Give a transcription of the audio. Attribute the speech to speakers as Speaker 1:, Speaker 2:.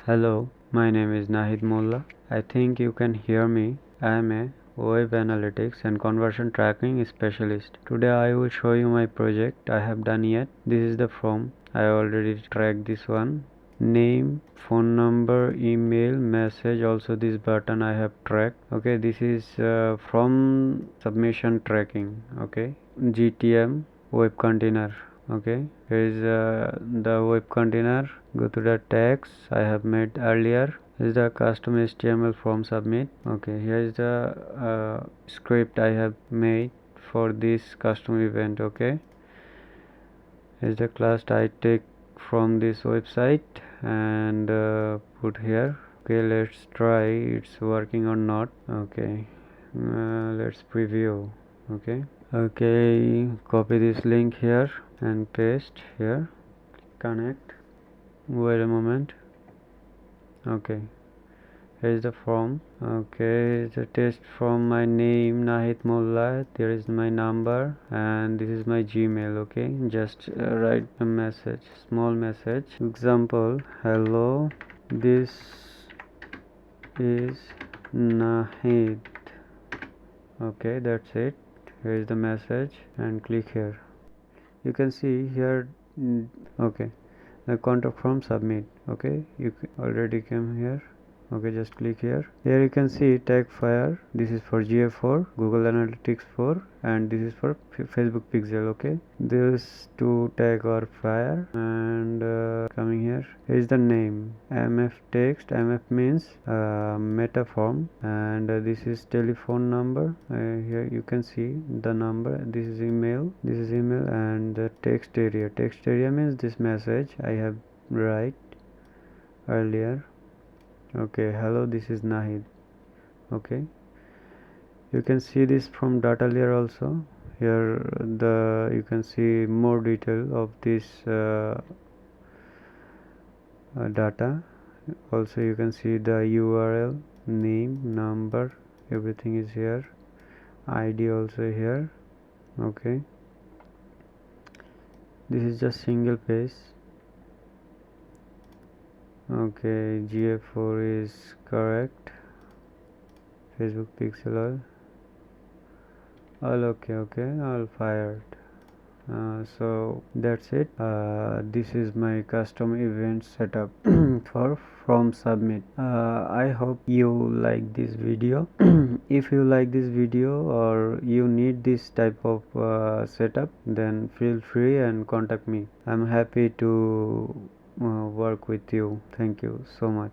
Speaker 1: Hello, my name is Nahid Molla. I think you can hear me. I am a Web Analytics and Conversion Tracking Specialist. Today I will show you my project I have done yet. This is the form. I already tracked this one. Name, phone number, email, message, also this button I have tracked. Okay, this is from submission tracking. Okay, GTM web container. Okay, here is the web container. Go to the tags I have made earlier. This is the custom HTML form submit. Okay, here is the script I have made for this custom event. Okay, here is the class I take from this website and put here. Okay, let's try it's working or not. Okay, let's preview. Okay, copy this link here and paste here. Connect. Wait a moment. Okay, here is the form. Okay, it's a test from my name Nahid Molla. There is my number and this is my Gmail. Okay, just write a message, small message. Example: hello, this is Nahid. Okay, that's it. Here is the message and click here. You can see here. Okay, the contact form submit. Okay, you already came here. Okay, just click here. Here you can see tag fire. This is for GA4, Google Analytics 4, and this is for Facebook Pixel. Okay, these two tag are fire. And coming here is the name MF text. MF means meta form, and this is telephone number. Here you can see the number. This is email. And the text area. Text area means this message I have write earlier. Okay, hello, this is Nahid. Okay, you can see this from dataLayer also. Here you can see more detail of this data. Also you can see the URL, name, number, everything is here. ID also here. Okay, this is just single page. Okay, GA4 is correct. Facebook Pixel all okay. All fired. So that's it. This is my custom event setup for from submit. I hope you like this video. If you like this video or you need this type of setup, then feel free and contact me. I'm happy to work with you. Thank you so much.